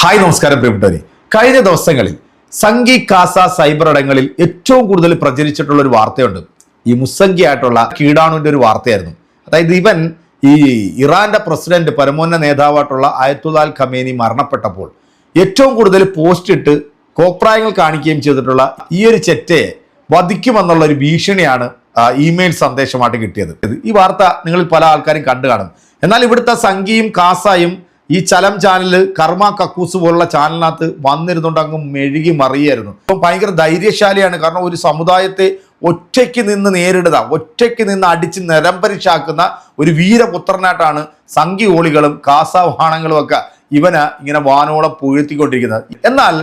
Hi നമസ്കാരം പ്രിയപ്പെട്ടവരെ. കഴിഞ്ഞ ദിവസങ്ങളിൽ സംഘി കാസ സൈബർ ഇടങ്ങളിൽ ഏറ്റവും കൂടുതൽ പ്രചരിച്ചിട്ടുള്ള ഒരു വാർത്തയുണ്ട്. ഈ മുസ്സംഖിയായിട്ടുള്ള കീടാണുവിന്റെ ഒരു വാർത്തയായിരുന്നു. അതായത് ഇവൻ ഈ ഇറാന്റെ പ്രസിഡന്റ് പരമോന്നത നേതാവായിട്ടുള്ള അയത്തുല്ലാ ഖമേനി മരണപ്പെട്ടപ്പോൾ ഏറ്റവും കൂടുതൽ പോസ്റ്റ് ഇട്ട് കോപ്രായങ്ങൾ കാണിക്കുകയും ചെയ്തിട്ടുള്ള ഈ ഒരു ചെറ്റയെ വധിക്കുമെന്നുള്ള ഒരു ഭീഷണിയാണ് ഇമെയിൽ സന്ദേശമായിട്ട് കിട്ടിയത്. ഈ വാർത്ത നിങ്ങളിൽ പല ആൾക്കാരും കണ്ടു കാണും. എന്നാൽ ഇവിടുത്തെ സംഘിയും കാസായും ഈ ചലം ചാനല് കർമ്മ കക്കൂസ് പോലുള്ള ചാനലിനകത്ത് വന്നിരുന്നുകൊണ്ട് അങ്ങ് മെഴുകി മറിയായിരുന്നു. അപ്പം ഭയങ്കര ധൈര്യശാലിയാണ്. കാരണം ഒരു സമുദായത്തെ ഒറ്റയ്ക്ക് നിന്ന് നേരിടുക, ഒറ്റയ്ക്ക് നിന്ന് അടിച്ച് നിരംപരിശാക്കുന്ന ഒരു വീരപുത്രനായിട്ടാണ് സംഘി ഓളികളും കാസാവാണങ്ങളും ഒക്കെ ഇവന് ഇങ്ങനെ വാനോളം പുകഴ്ത്തിക്കൊണ്ടിരിക്കുന്നത്. എന്നാൽ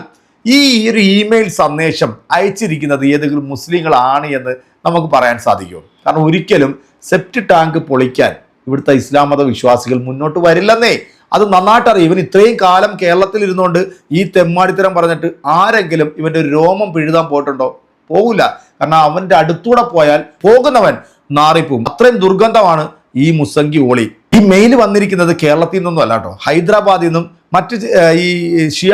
ഈ ഒരു ഇമെയിൽ സന്ദേശം അയച്ചിരിക്കുന്നത് ഏതെങ്കിലും മുസ്ലിങ്ങളാണ് എന്ന് നമുക്ക് പറയാൻ സാധിക്കുമോ? കാരണം ഒരിക്കലും സെപ്റ്റ് ടാങ്ക് പൊളിക്കാൻ ഇവിടുത്തെ ഇസ്ലാം മത വിശ്വാസികൾ മുന്നോട്ട് വരില്ലെന്നേ. അത് നന്നായിട്ട് അറിയും. ഇവൻ ഇത്രയും കാലം കേരളത്തിൽ ഇരുന്നുകൊണ്ട് ഈ തെമ്മാടിത്തരം പറഞ്ഞിട്ട് ആരെങ്കിലും ഇവന്റെ രോമം പിഴുതാൻ പോയിട്ടുണ്ടോ? പോകില്ല. കാരണം അവന്റെ അടുത്തൂടെ പോയാൽ പോകുന്നവൻ നാറിപ്പോവും. അത്രയും ദുർഗന്ധമാണ് ഈ മുസ്സംഗി ഓളി. ഈ മെയിൽ വന്നിരിക്കുന്നത് കേരളത്തിൽ നിന്നൊന്നും അല്ല കേട്ടോ, ഹൈദരാബാദിൽ നിന്നും മറ്റ് ഈ ഷിയ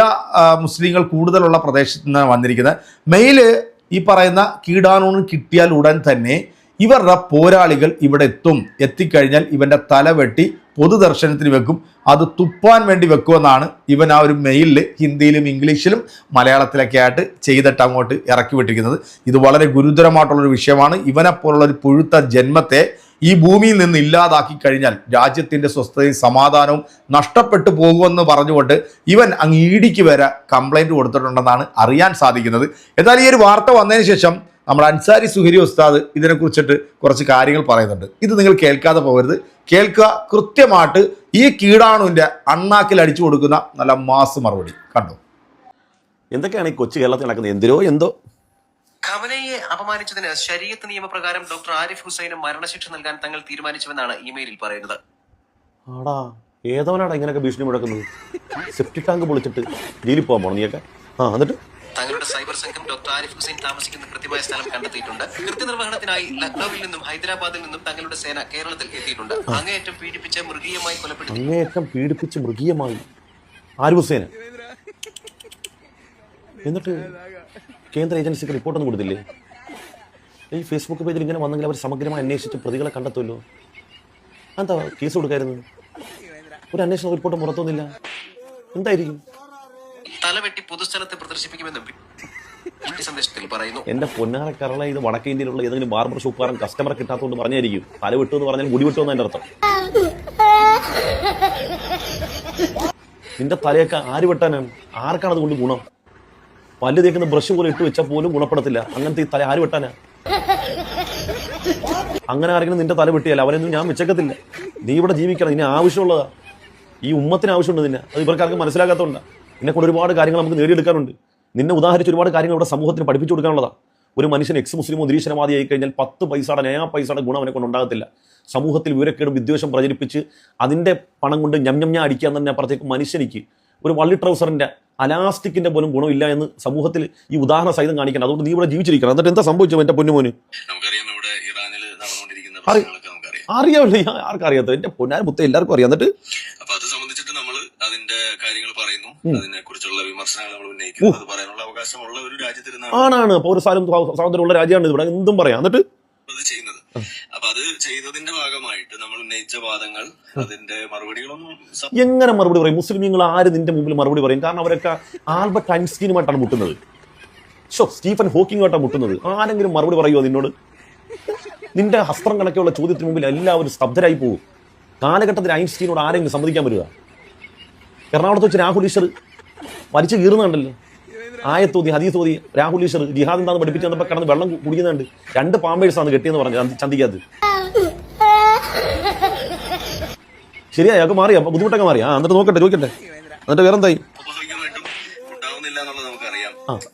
മുസ്ലിങ്ങൾ കൂടുതലുള്ള പ്രദേശത്ത് നിന്നാണ് വന്നിരിക്കുന്നത്. മെയില് ഈ പറയുന്ന കീടാണൂന് കിട്ടിയാൽ ഉടൻ തന്നെ ഇവരുടെ പോരാളികൾ ഇവിടെ എത്തിക്കഴിഞ്ഞാൽ ഇവന്റെ തല വെട്ടി പൊതുദർശനത്തിന് വെക്കും. അത് തുപ്പാൻ വേണ്ടി വെക്കുമെന്നാണ് ഇവൻ ആ ഒരു മെയിലിൽ ഹിന്ദിയിലും ഇംഗ്ലീഷിലും മലയാളത്തിലൊക്കെ ആയിട്ട് ചെയ്തിട്ട് അങ്ങോട്ട് ഇറക്കി വിട്ടിരിക്കുന്നത്. ഇത് വളരെ ഗുരുതരമായിട്ടുള്ളൊരു വിഷയമാണ്. ഇവനെപ്പോലുള്ള ഒരു പുഴുത്ത ജന്മത്തെ ഈ ഭൂമിയിൽ നിന്ന് ഇല്ലാതാക്കി കഴിഞ്ഞാൽ രാജ്യത്തിൻ്റെ സ്വസ്ഥതയും സമാധാനവും നഷ്ടപ്പെട്ടു പോകുമെന്ന് പറഞ്ഞുകൊണ്ട് ഇവൻ അങ്ങ് ഇഡിക്ക് വരെ കംപ്ലൈൻറ്റ് കൊടുത്തിട്ടുണ്ടെന്നാണ് അറിയാൻ സാധിക്കുന്നത്. എന്നാൽ ഈ ഒരു വാർത്ത വന്നതിന് ശേഷം നമ്മുടെ അൻസാരി സുഹരി ഉസ്താദ് ഇതിനെക്കുറിച്ചിട്ട് കുറച്ച് കാര്യങ്ങൾ പറയുന്നുണ്ട്. ഇത് നിങ്ങൾ കേൾക്കാതെ പോകരുത്, കേൾക്കുക. കൃത്യമായിട്ട് ഈ കീടാണുവിൻ്റെ അണ്ണാക്കിൽ അടിച്ചു കൊടുക്കുന്ന നല്ല മാസ് മറുപടി കണ്ടു. എന്തൊക്കെയാണ് ഈ കൊച്ചു കേരളത്തിൽ നടക്കുന്നത്? എന്തോ ഖമനയെ അപമാനിച്ചതിന് ശരീഅത്ത് നിയമപ്രകാരം ഡോക്ടർ ആരിഫ് ഹുസൈന് മരണശിക്ഷ നൽകാൻ തങ്ങൾ തീരുമാനിച്ചുവെന്നാണ് ഇമെയിലിൽ പറയുന്നത്. ആടാ, ഏതവനാടാ ഇങ്ങനെയൊക്കെ ഭീഷണി മുടക്കുന്നത്? സെപ്റ്റി ടാങ്ക് പൊളിച്ചിട്ട് ജയിലിൽ പോകാൻ പോണം നീയൊക്കെ. എന്നിട്ട് തങ്ങളുടെ സൈബർ സംഘം ഡോക്ടർ ആരിഫ് ഹുസൈൻ താമസിക്കുന്ന കൃത്യമായ സ്ഥലം കണ്ടെത്തിയിട്ടുണ്ട്. കൃത്യനിർവഹണത്തിനായി ലക്നൌവിൽ നിന്നും ഹൈദരാബാദിൽ നിന്നും തങ്ങളുടെ സേന കേരളത്തിൽ എത്തിയിട്ടുണ്ട്. അങ്ങേയറ്റം പീഡിപ്പിച്ച് മൃഗീയമായി ആരിഫ് ഹുസൈന് എന്നിട്ട് കേന്ദ്ര ഏജൻസിക്ക് റിപ്പോർട്ടൊന്നും കൊടുത്തില്ലേ? ഈ ഫേസ്ബുക്ക് പേജിൽ ഇങ്ങനെ വന്നെങ്കിൽ അവർ സമഗ്രമായി അന്വേഷിച്ച് പ്രതികളെ കണ്ടെത്തുമല്ലോ. എന്താ കേസ് കൊടുക്കായിരുന്നു? ഒരു അന്വേഷണ റിപ്പോർട്ട് പുറത്തൊന്നുമില്ല. എന്തായിരിക്കും? തലവെട്ടി പൊതുസ്ഥലത്ത് പ്രദർശിപ്പിക്കുമെന്നും സന്ദേശത്തിൽ പറയുന്നു. എന്റെ പൊന്നാറ കറള, ഇത് വടക്കേ ഇന്ത്യയിലുള്ള ഏതെങ്കിലും ബാർബർ ഷോപ്പുകാരൻ കസ്റ്റമറെ കിട്ടാത്തതുകൊണ്ട് പറഞ്ഞായിരിക്കും. തല വിട്ടു എന്ന് പറഞ്ഞാൽ മുടി വിട്ടു എന്ന് എൻ്റെ അർത്ഥം. നിന്റെ തലയൊക്കെ ആര് വെട്ടാനാണ്? ആർക്കാണ് അതുകൊണ്ട് ഗുണം? പല്ല് തേക്കുന്ന ബ്രഷ് പോലെ ഇട്ട് വെച്ചാൽ പോലും ഗുണപ്പെടത്തില്ല. അങ്ങനത്തെ ഈ തല ആര് വെട്ടാനാ? അങ്ങനെ ആരെങ്കിലും നിന്റെ തല വെട്ടിയാൽ അവനൊന്നും ഞാൻ വെച്ചേക്കത്തില്ല. നീ ഇവിടെ ജീവിക്കണം, ഇനി ആവശ്യമുള്ളതാ. ഈ ഉമ്മത്തിന് ആവശ്യമുണ്ട് നിന്നെ. അത് ഇവർക്കാർക്ക് മനസ്സിലാക്കാത്തതുകൊണ്ടാണ്. നിന്നെക്കൊണ്ട് ഒരുപാട് കാര്യങ്ങൾ നമുക്ക് നേടിയെടുക്കാനുണ്ട്. നിന്നെ ഉദാഹരിച്ച് ഒരുപാട് കാര്യങ്ങൾ ഇവിടെ സമൂഹത്തിന് പഠിപ്പിച്ചു കൊടുക്കാനുള്ളതാണ്. ഒരു മനുഷ്യൻ എക്സ് മുസ്ലിമോ നിരീശ്വരവാദിയായി കഴിഞ്ഞാൽ 10 പൈസയുടെ നയാ പൈസയുടെ ഗുണം അവനെ കൊണ്ട് ഉണ്ടാകത്തില്ല. സമൂഹത്തിൽ വിവരക്കേടും വിദ്വേഷം പ്രചരിപ്പിച്ച് അതിന്റെ പണം കൊണ്ട് ഞം അടിക്കാൻ തന്നെ അപ്പുറത്തേക്ക് മനുഷ്യനിക്ക് ഒരു വള്ളി ട്രൗസറിന്റെ അലാസ്റ്റിക്കിന്റെ പോലും ഗുണമില്ല എന്ന് സമൂഹത്തിൽ ഈ ഉദാഹരണ സഹിതം കാണിക്കണം. അതുകൊണ്ട് നീ ഇവിടെ ജീവിച്ചിരിക്കണം. എന്നിട്ട് എന്താ സംഭവിച്ചത് എന്റെ പൊന്നുമോന്? അറിയാമല്ലോ, ആർക്കറിയാത്ത എന്റെ പൊന്നാൻ മുത്ത എല്ലാവർക്കും അറിയാം. എന്നിട്ട് ആണാണ് പൗരസ്വാതന്ത്ര്യം സ്വാതന്ത്ര്യമുള്ള രാജ്യമാണ് ഇവിടെ, എന്തും പറയാം. എന്നിട്ട് എങ്ങനെ മറുപടി പറയും? മുസ്ലിമീങ്ങൾ ആര് നിന്റെ മുമ്പിൽ മറുപടി പറയും? കാരണം അവരൊക്കെ ആൽബർട്ട് ഐൻസ്റ്റീനുമായിട്ടാണ് മുട്ടുന്നത്, സ്റ്റീഫൻ ഹോക്കിങ്ങുമായിട്ടാണ് മുട്ടുന്നത്. ആരെങ്കിലും മറുപടി പറയുമോ നിന്നോട്? നിന്റെ ഹസ്ത്രം കണക്കെയുള്ള ചോദ്യത്തിന് മുമ്പിൽ എല്ലാവരും സ്തബ്ധരായി പോകും. കാലഘട്ടത്തിൽ ഐൻസ്റ്റീനോട് ആരെങ്കിലും സമ്മതിക്കാൻ പറ്റുക? എറണാകുളത്ത് വെച്ച് രാഹുൽ ഈശ്വർ വലിച്ചു കീറുന്നുണ്ടല്ലോ. ആയത്തോതി ഹദീസ് തോതി രാഹുൽ ഈശ്വർ ജിഹാദ് എന്താന്ന് പഠിപ്പിച്ച് തന്നപ്പോൾ കിടന്ന് വെള്ളം കുടിക്കുന്നുണ്ട്. 2 പാമ്പേഴ്സാണ് കെട്ടിയെന്ന് പറഞ്ഞു ചന്തിക്കകത്ത്. ശരിയാ, അതൊക്കെ മാറിയാ, ബുദ്ധിമുട്ടൊക്കെ മാറിയാ. എന്നിട്ട് ചോദിക്കട്ടെ എന്നിട്ട് വേറെന്തായി?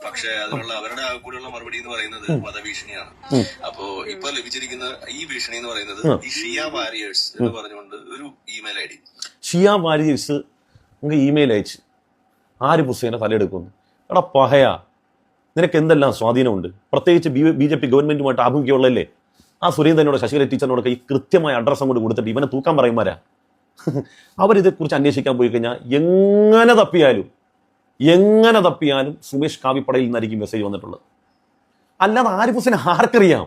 പക്ഷേ അതിനുള്ള അവരുടെ കൂടെയുള്ള മറുപടി എന്ന് പറയുന്നത് വധഭീഷണിയാണ്. അപ്പോ ഇപ്പൊ ലഭിച്ചിരിക്കുന്ന ഈ ഭീഷണി എന്ന് പറയുന്നത് ഈ ഷിയ വാരിയേഴ്സ് എന്ന് പറഞ്ഞുകൊണ്ട് ഒരു ഇമെയിൽ ഐ ഡി. ഷിയ വാരിയേഴ്സ് നമുക്ക് ഇമെയിൽ അയച്ച് ആരിഫ് ഹുസൈനെ തലയെടുക്കുന്നു. എടാ പഹയാ, നിനക്ക് എന്തെല്ലാം സ്വാധീനമുണ്ട്? പ്രത്യേകിച്ച് BJP ഗവൺമെന്റുമായിട്ട് ആഭിമുഖ്യമുള്ളല്ലേ? ആ സുരേന്ദ്രനോട് ശശികല ടീച്ചറിനോടൊക്കെ ഈ കൃത്യമായ അഡ്രസ്സ് അങ്ങോട്ട് കൊടുത്തിട്ട് ഇവനെ തൂക്കാൻ പറയുമാരാ. അവരിതേക്കുറിച്ച് അന്വേഷിക്കാൻ പോയി കഴിഞ്ഞാൽ എങ്ങനെ തപ്പിയാലും എങ്ങനെ തപ്പിയാലും സുമേഷ് കാവിപ്പടയിൽ നിന്നായിരിക്കും മെസ്സേജ് വന്നിട്ടുള്ളത്. അല്ലാതെ ആരിഫ് ഹുസൈൻ ആർക്കറിയാം?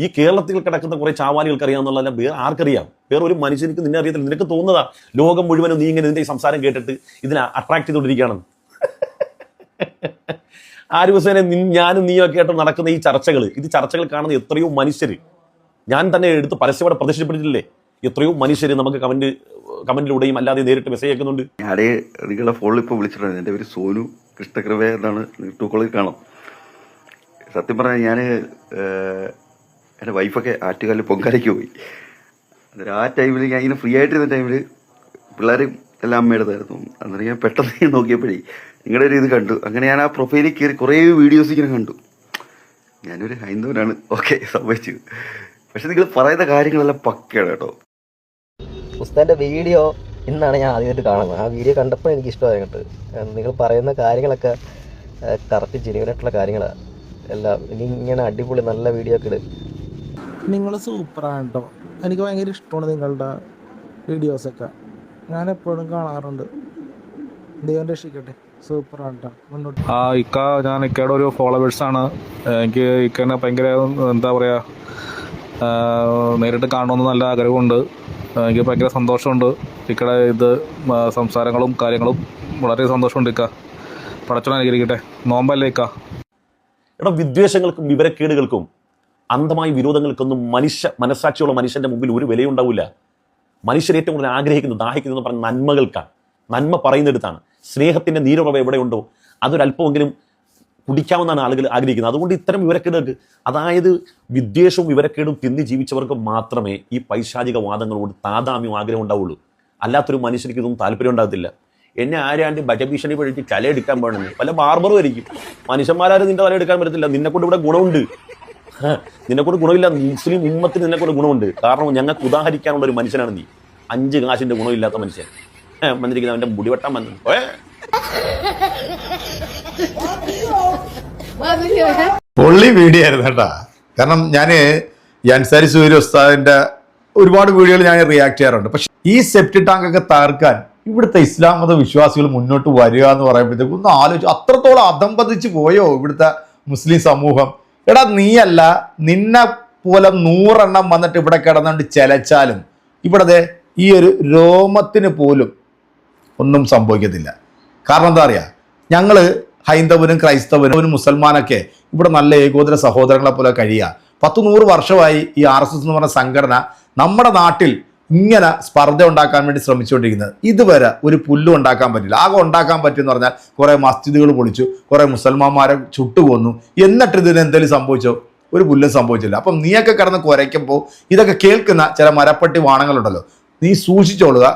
ഈ കേരളത്തിൽ കിടക്കുന്ന കുറെ ചാവാലികൾക്ക് അറിയാമെന്നുള്ള വേറെ ആർക്കറിയാം? വേറെ ഒരു മനുഷ്യനിക്ക് നിന്നെ അറിയത്തില്ല. നിനക്ക് തോന്നുന്നതാ ലോകം മുഴുവനും നീ ഇങ്ങനെ നിന്റെ ഈ സംസാരം കേട്ടിട്ട് ഇതിനെ അട്രാക്ട് ചെയ്തുകൊണ്ടിരിക്കുകയാണെന്ന്. ആരിഫ് ഹുസൈനെ ഞാനും നീയൊക്കെ ആയിട്ട് നടക്കുന്ന ഈ ചർച്ചകൾ കാണുന്ന എത്രയോ മനുഷ്യർ, ഞാൻ തന്നെ എടുത്ത് പരസ്യമായിട്ട് പ്രദർശിപ്പിച്ചിട്ടില്ലേ, എത്രയോ മനുഷ്യർ നമുക്ക് കമന്റിലൂടെയും അല്ലാതെ നേരിട്ട് മെസ്സേജ് അയക്കുന്നുണ്ട്. ഞാനേ നിങ്ങളെ ഫോണിൽ ഇപ്പോൾ വിളിച്ചിട്ടുണ്ട്. എൻ്റെ പേര് സോനു കൃഷ്ണകൃപ എന്നാണ്. ടൂക്കോളിൽ കാണാം. സത്യം പറഞ്ഞാൽ ഞാൻ എൻ്റെ വൈഫൊക്കെ ആറ്റുകാലിൽ പൊങ്കാലയ്ക്ക് പോയി. അന്നേരം ആ ടൈമിൽ ഞാൻ ഇങ്ങനെ ഫ്രീ ആയിട്ടിരുന്ന ടൈമിൽ പിള്ളേരും എല്ലാം അമ്മയുടേതായിരുന്നു. അന്നേരം ഞാൻ പെട്ടെന്ന് നോക്കിയപ്പോഴേ നിങ്ങളുടെ ഒരു ഇത് കണ്ടു. അങ്ങനെ ഞാൻ ആ പ്രൊഫൈലിൽ കയറി കുറേ വീഡിയോസ് ഇങ്ങനെ കണ്ടു. ഞാനൊരു ഹൈന്ദവനാണ്, ഓക്കെ, സമ്മതിച്ചു. പക്ഷെ നിങ്ങൾ പറയുന്ന കാര്യങ്ങളെല്ലാം പക്കയാണ് കേട്ടോ. ഉസ്താദിന്റെ വീഡിയോ ഇന്നാണ് ഞാൻ ആദ്യമായിട്ട് കാണുന്നത്. ആ വീഡിയോ കണ്ടപ്പോൾ എനിക്ക് ഇഷ്ടമായി കേട്ട്. നിങ്ങൾ പറയുന്ന കാര്യങ്ങളൊക്കെ കറക്റ്റ് ജെന്യുവനായിട്ടുള്ള കാര്യങ്ങളാണ് എല്ലാം. ഇനി ഇങ്ങനെ അടിപൊളി നല്ല വീഡിയോ ഒക്കെ ഇടും. നിങ്ങൾ സൂപ്പറാണ് കേട്ടോ. എനിക്ക് ഭയങ്കര ഇഷ്ടമാണ് നിങ്ങളുടെ വീഡിയോസൊക്കെ. ഞാൻ എപ്പോഴും കാണാറുണ്ട്. ദൈവം രക്ഷിക്കട്ടെ. സൂപ്പറാണ് കേട്ടോ. മുന്നോട്ട്. ഞാൻ ഇക്കയുടെ ഒരു ഫോളോവേഴ്സാണ്. എനിക്ക് ഇക്കനെ ഭയങ്കര എന്താ പറയുക, നേരിട്ട് കാണണമെന്ന് നല്ല ആഗ്രഹമുണ്ട്. എനിക്ക് ഭയങ്കര സന്തോഷമുണ്ട്. ഇക്കടെ ഇത് സംസാരങ്ങളും കാര്യങ്ങളും വളരെ സന്തോഷമുണ്ട്. ഇക്ക പടച്ചോനെ അനുഗ്രഹിക്കട്ടെ. നോമ്പല്ലേ ഇക്ക? എടാ, വിദ്വേഷങ്ങൾക്കും വിവരക്കേടുകൾക്കും അന്ധമായ വിരോധങ്ങൾക്കൊന്നും മനസ്സാക്ഷിയുള്ള മനുഷ്യന്റെ മുമ്പിൽ ഒരു വിലയുണ്ടാവില്ല. മനുഷ്യർ ഏറ്റവും കൂടുതൽ ആഗ്രഹിക്കുന്നത് ദാഹിക്കുന്നത് പറഞ്ഞ നന്മകൾക്കാണ്. നന്മ പറയുന്നിടത്താണ്. സ്നേഹത്തിന്റെ നീരുറവ് എവിടെയുണ്ടോ അതൊരല്പമെങ്കിലും കുടിക്കാമെന്നാണ് ആളുകൾ ആഗ്രഹിക്കുന്നത്. അതുകൊണ്ട് ഇത്തരം വിവരക്കേടുകൾക്ക്, അതായത് വിദ്വേഷവും വിവരക്കേടും തിന്നി ജീവിച്ചവർക്ക് മാത്രമേ ഈ പൈശാചിക വാദങ്ങളോട് താതാമ്യം ആഗ്രഹം ഉണ്ടാവുള്ളൂ. അല്ലാത്തൊരു മനുഷ്യർക്ക് ഇതൊന്നും താല്പര്യം ഉണ്ടാകത്തില്ല. എന്നെ ആരാണ്ട് ഭജഭീഷണി പഴിച്ച് തലയെടുക്കാൻ പാടുന്നു. പല ബാർബറും ആയിരിക്കും. മനുഷ്യന്മാരും നിന്റെ തലയെടുക്കാൻ പറ്റത്തില്ല. നിന്നെക്കൊണ്ട് ഇവിടെ ഗുണമുണ്ട്. നിന്നെക്കൊണ്ട് ഗുണമില്ല. മുസ്ലിം ഉമ്മത്തിന് നിന്നെക്കൊണ്ട് ഗുണമുണ്ട്. കാരണം ഞങ്ങൾക്ക് ഉദാഹരിക്കാനുള്ള ഒരു മനുഷ്യനാണ് നീ. 5 കാശിന്റെ ഗുണമില്ലാത്ത മനുഷ്യൻ വന്നിരിക്കുന്ന അവന്റെ മുടിവെട്ടാൻ വന്നു. പൊള്ളി വീഡിയോ ആയിരുന്നു കേട്ടാ. കാരണം ഞാൻ ഈ അൻസാരി സൂര്യ ഉസ്താദിന്റെ ഒരുപാട് വീഡിയോകൾ ഞാൻ റിയാക്ട് ചെയ്യാറുണ്ട്. പക്ഷെ ഈ സെപ്റ്റി ടാങ്ക് ഒക്കെ തകർക്കാൻ ഇവിടുത്തെ ഇസ്ലാം മത വിശ്വാസികൾ മുന്നോട്ട് വരിക എന്ന് പറയുമ്പോഴത്തേക്കും ഒന്ന് ആലോചിച്ചു. അത്രത്തോളം അധംപതിച്ച് പോയോ ഇവിടുത്തെ മുസ്ലിം സമൂഹം? എടാ, നീയല്ല, നിന്നെ പോലെ 100 എണ്ണം വന്നിട്ട് ഇവിടെ കിടന്നുകൊണ്ട് ചെലച്ചാലും ഇവിടത്തെ ഈ ഒരു രോമത്തിന് പോലും ഒന്നും സംഭവിക്കത്തില്ല. കാരണം എന്താ അറിയാ, ഞങ്ങൾ ഹൈന്ദവനും ക്രൈസ്തവനും മുസൽമാനൊക്കെ ഇവിടെ നല്ല ഏകോദര സഹോദരങ്ങളെ പോലെ കഴിയുക. 10-100 വർഷമായി ഈ RSS എന്ന് പറഞ്ഞ സംഘടന നമ്മുടെ നാട്ടിൽ ഇങ്ങനെ സ്പർദ്ധ ഉണ്ടാക്കാൻ വേണ്ടി ശ്രമിച്ചുകൊണ്ടിരിക്കുന്നത്. ഇതുവരെ ഒരു പുല്ലും ഉണ്ടാക്കാൻ പറ്റില്ല. ആകെ ഉണ്ടാക്കാൻ പറ്റുമെന്ന് പറഞ്ഞാൽ കുറേ മസ്ജിദുകൾ പൊളിച്ചു, കുറേ മുസൽമാന്മാരെ ചുട്ടുകൊന്നു. എന്നിട്ട് ഇതിന് എന്തെങ്കിലും സംഭവിച്ചോ? ഒരു പുല്ലും സംഭവിച്ചില്ല. അപ്പം നീയൊക്കെ കിടന്ന് കുരയ്ക്കുമ്പോൾ ഇതൊക്കെ കേൾക്കുന്ന ചില മരപ്പട്ടി വാണങ്ങളുണ്ടല്ലോ, നീ സൂക്ഷിച്ചോളുക.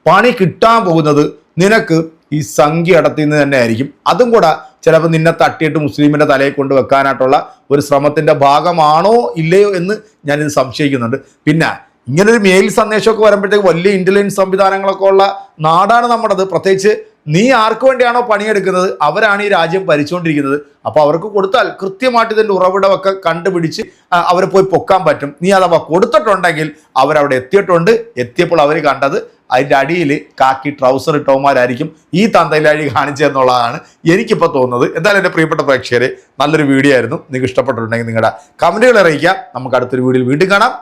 പണി കിട്ടാൻ പോകുന്നത് നിനക്ക് ഈ സംഖ്യ അടത്തിന്ന് തന്നെ ആയിരിക്കും. അതും കൂടെ ചിലപ്പോൾ നിന്നെ തട്ടിയിട്ട് മുസ്ലിമിന്റെ തലയിൽ കൊണ്ട് വെക്കാനായിട്ടുള്ള ഒരു ശ്രമത്തിന്റെ ഭാഗമാണോ ഇല്ലയോ എന്ന് ഞാനിത് സംശയിക്കുന്നുണ്ട്. പിന്നെ ഇങ്ങനൊരു മെയിൽ സന്ദേശമൊക്കെ വരുമ്പോഴത്തേക്ക് വലിയ ഇന്റലിജൻസ് സംവിധാനങ്ങളൊക്കെ ഉള്ള നാടാണ് നമ്മുടേത്. പ്രത്യേകിച്ച് നീ ആർക്ക് വേണ്ടിയാണോ പണിയെടുക്കുന്നത് അവരാണ് ഈ രാജ്യം ഭരിച്ചുകൊണ്ടിരിക്കുന്നത്. അപ്പോൾ അവർക്ക് കൊടുത്താൽ കൃത്യമായിട്ട് ഇതിൻ്റെ ഉറവിടമൊക്കെ കണ്ടുപിടിച്ച് അവരെ പോയി പൊക്കാൻ പറ്റും. നീ അഥവാ കൊടുത്തിട്ടുണ്ടെങ്കിൽ അവരവിടെ എത്തിയിട്ടുണ്ട്. എത്തിയപ്പോൾ അവർ കണ്ടത് അതിൻ്റെ അടിയിൽ കാക്കി ട്രൗസർ ഇട്ടവന്മാരായിരിക്കും ഈ തന്തയിലാഴി കാണിച്ചതെന്നുള്ളതാണ് എനിക്കിപ്പോൾ തോന്നുന്നത്. എന്തായാലും എൻ്റെ പ്രിയപ്പെട്ട പ്രേക്ഷകരെ, നല്ലൊരു വീഡിയോ ആയിരുന്നു. നിങ്ങൾക്ക് ഇഷ്ടപ്പെട്ടിട്ടുണ്ടെങ്കിൽ നിങ്ങളുടെ കമൻറ്റുകൾ അറിയിക്കാം. നമുക്ക് അടുത്തൊരു വീഡിയോയിൽ വീണ്ടും കാണാം.